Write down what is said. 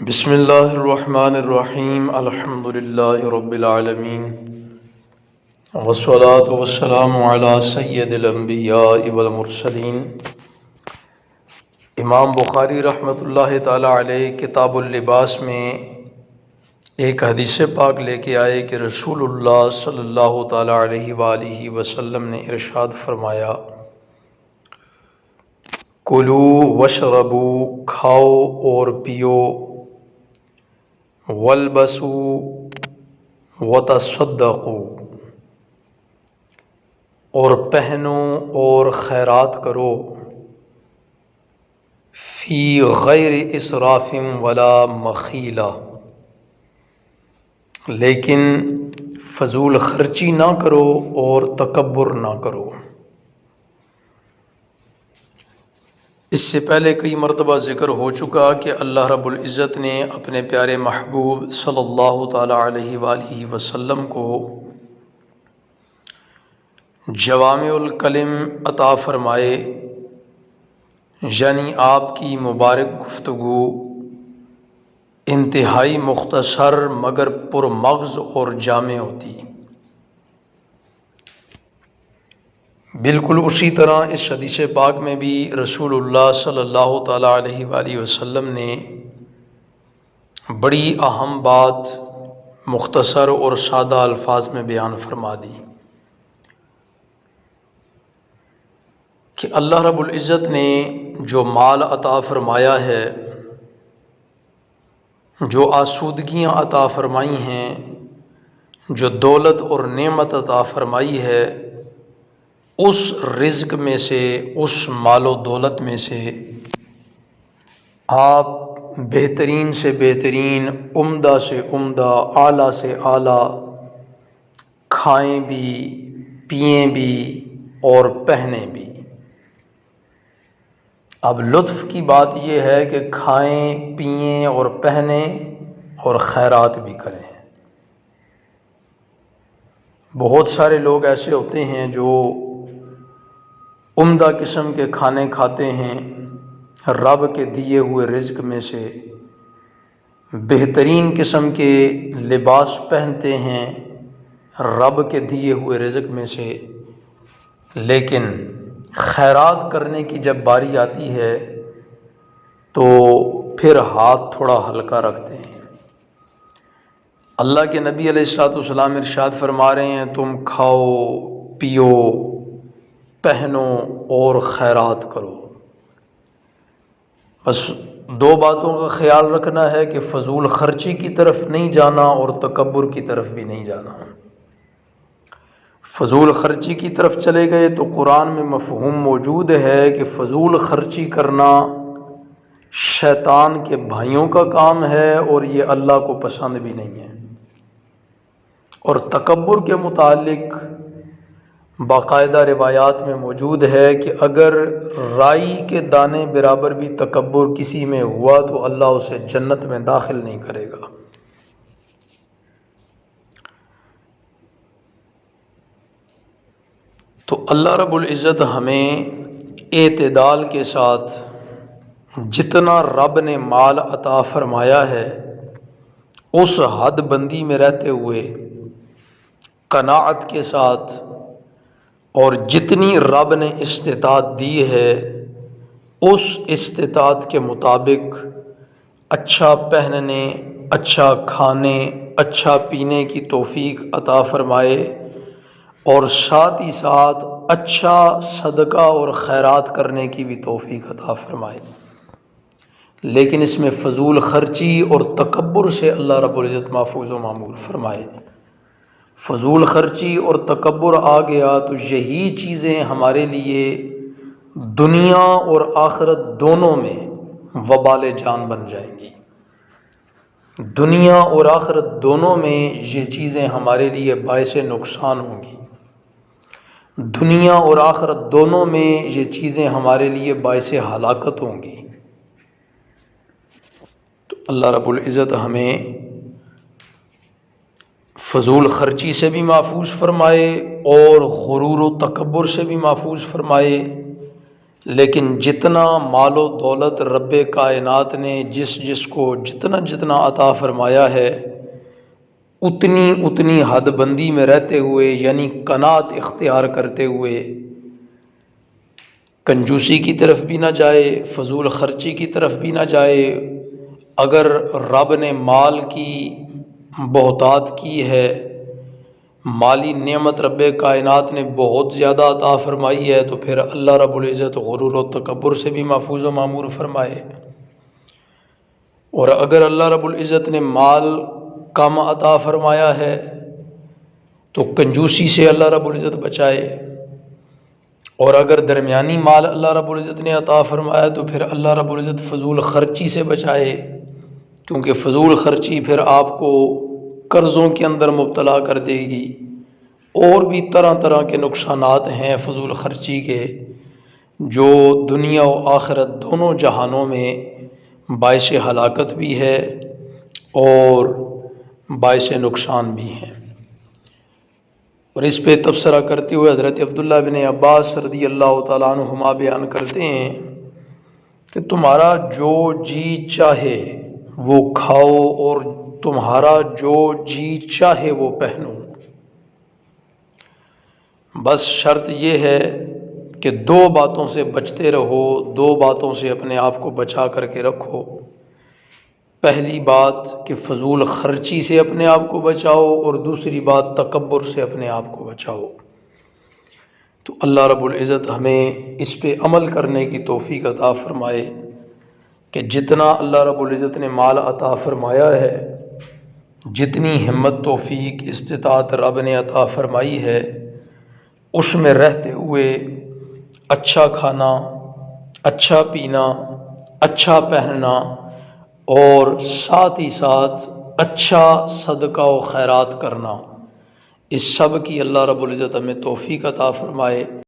بسم اللہ الرحمن الرحیم الحمد للہ رب العالمین والصلاة والسلام علی سید الانبیاء والمرسلین۔ امام بخاری رحمۃ اللہ تعالی علیہ کتاب اللباس میں ایک حدیث پاک لے کے آئے کہ رسول اللہ صلی اللہ تعالی علیہ وآلہ وسلم نے ارشاد فرمایا، کلو وشربو، کھاؤ اور پیو، والبسوا وتصدقوا، اور پہنو اور خیرات کرو، فی غیر اسراف ولا مخیلہ، لیکن فضول خرچی نہ کرو اور تکبر نہ کرو۔ اس سے پہلے کئی مرتبہ ذکر ہو چکا کہ اللہ رب العزت نے اپنے پیارے محبوب صلی اللہ تعالی علیہ وآلہ وسلم کو جوامع الکلم عطا فرمائے، یعنی آپ کی مبارک گفتگو انتہائی مختصر مگر پرمغز اور جامع ہوتی۔ بالکل اسی طرح اس حدیث پاک میں بھی رسول اللہ صلی اللہ تعالی علیہ وآلہ وسلم نے بڑی اہم بات مختصر اور سادہ الفاظ میں بیان فرما دی کہ اللہ رب العزت نے جو مال عطا فرمایا ہے، جو آسودگیاں عطا فرمائی ہیں، جو دولت اور نعمت عطا فرمائی ہے، اس رزق میں سے، اس مال و دولت میں سے آپ بہترین سے بہترین، عمدہ سے عمدہ، اعلیٰ سے اعلیٰ کھائیں بھی، پئیں بھی اور پہنیں بھی۔ اب لطف کی بات یہ ہے کہ کھائیں، پئیں اور پہنیں اور خیرات بھی کریں۔ بہت سارے لوگ ایسے ہوتے ہیں جو عمدہ قسم کے کھانے کھاتے ہیں، رب کے دیے ہوئے رزق میں سے بہترین قسم کے لباس پہنتے ہیں، رب کے دیے ہوئے رزق میں سے، لیکن خیرات کرنے کی جب باری آتی ہے تو پھر ہاتھ تھوڑا ہلکا رکھتے ہیں۔ اللہ کے نبی علیہ الصلوۃ والسلام ارشاد فرما رہے ہیں، تم کھاؤ، پیو، پہنو اور خیرات کرو۔ بس دو باتوں کا خیال رکھنا ہے کہ فضول خرچی کی طرف نہیں جانا اور تکبر کی طرف بھی نہیں جانا۔ فضول خرچی کی طرف چلے گئے تو قرآن میں مفہوم موجود ہے کہ فضول خرچی کرنا شیطان کے بھائیوں کا کام ہے اور یہ اللہ کو پسند بھی نہیں ہے۔ اور تکبر کے متعلق باقاعدہ روایات میں موجود ہے کہ اگر رائی کے دانے برابر بھی تکبر کسی میں ہوا تو اللہ اسے جنت میں داخل نہیں کرے گا۔ تو اللہ رب العزت ہمیں اعتدال کے ساتھ جتنا رب نے مال عطا فرمایا ہے اس حد بندی میں رہتے ہوئے قناعت کے ساتھ، اور جتنی رب نے استطاعت دی ہے اس استطاعت کے مطابق اچھا پہننے، اچھا کھانے، اچھا پینے کی توفیق عطا فرمائے، اور ساتھ ہی ساتھ اچھا صدقہ اور خیرات کرنے کی بھی توفیق عطا فرمائے۔ لیکن اس میں فضول خرچی اور تکبر سے اللہ رب العزت محفوظ و معمور فرمائے۔ فضول خرچی اور تکبر آ گیا تو یہی چیزیں ہمارے لیے دنیا اور آخرت دونوں میں وبال جان بن جائیں گی۔ دنیا اور آخرت دونوں میں یہ چیزیں ہمارے لیے باعث نقصان ہوں گی۔ دنیا اور آخرت دونوں میں یہ چیزیں ہمارے لیے باعث ہلاکت ہوں گی۔ تو اللہ رب العزت ہمیں فضول خرچی سے بھی محفوظ فرمائے اور غرور و تکبر سے بھی محفوظ فرمائے، لیکن جتنا مال و دولت رب کائنات نے جس کو جتنا عطا فرمایا ہے، اتنی حد بندی میں رہتے ہوئے، یعنی قناعت اختیار کرتے ہوئے، کنجوسی کی طرف بھی نہ جائے، فضول خرچی کی طرف بھی نہ جائے۔ اگر رب نے مال کی بہتات کی ہے، مالی نعمت رب کائنات نے بہت زیادہ عطا فرمائی ہے، تو پھر اللہ رب العزت غرور و تکبر سے بھی محفوظ و معمور فرمائے۔ اور اگر اللہ رب العزت نے مال کم عطا فرمایا ہے تو کنجوسی سے اللہ رب العزت بچائے، اور اگر درمیانی مال اللہ رب العزت نے عطا فرمایا تو پھر اللہ رب العزت فضول خرچی سے بچائے، کیونکہ فضول خرچی پھر آپ کو قرضوں کے اندر مبتلا کر دے گی۔ اور بھی طرح طرح کے نقصانات ہیں فضول خرچی کے، جو دنیا و آخرت دونوں جہانوں میں باعث ہلاکت بھی ہے اور باعث نقصان بھی ہے۔ اور اس پہ تبصرہ کرتے ہوئے حضرت عبداللہ بن عباس رضی اللہ تعالیٰ عنہما بیان کرتے ہیں کہ تمہارا جو جی چاہے وہ کھاؤ اور تمہارا جو جی چاہے وہ پہنو، بس شرط یہ ہے کہ دو باتوں سے بچتے رہو، دو باتوں سے اپنے آپ کو بچا کر کے رکھو۔ پہلی بات کہ فضول خرچی سے اپنے آپ کو بچاؤ، اور دوسری بات تکبر سے اپنے آپ کو بچاؤ۔ تو اللہ رب العزت ہمیں اس پہ عمل کرنے کی توفیق عطا فرمائے کہ جتنا اللہ رب العزت نے مال عطا فرمایا ہے، جتنی ہمت توفیق استطاعت رب نے عطا فرمائی ہے، اس میں رہتے ہوئے اچھا کھانا، اچھا پینا، اچھا پہننا، اور ساتھ ہی ساتھ اچھا صدقہ و خیرات کرنا، اس سب کی اللہ رب العزت ہمیں توفیق عطا فرمائے۔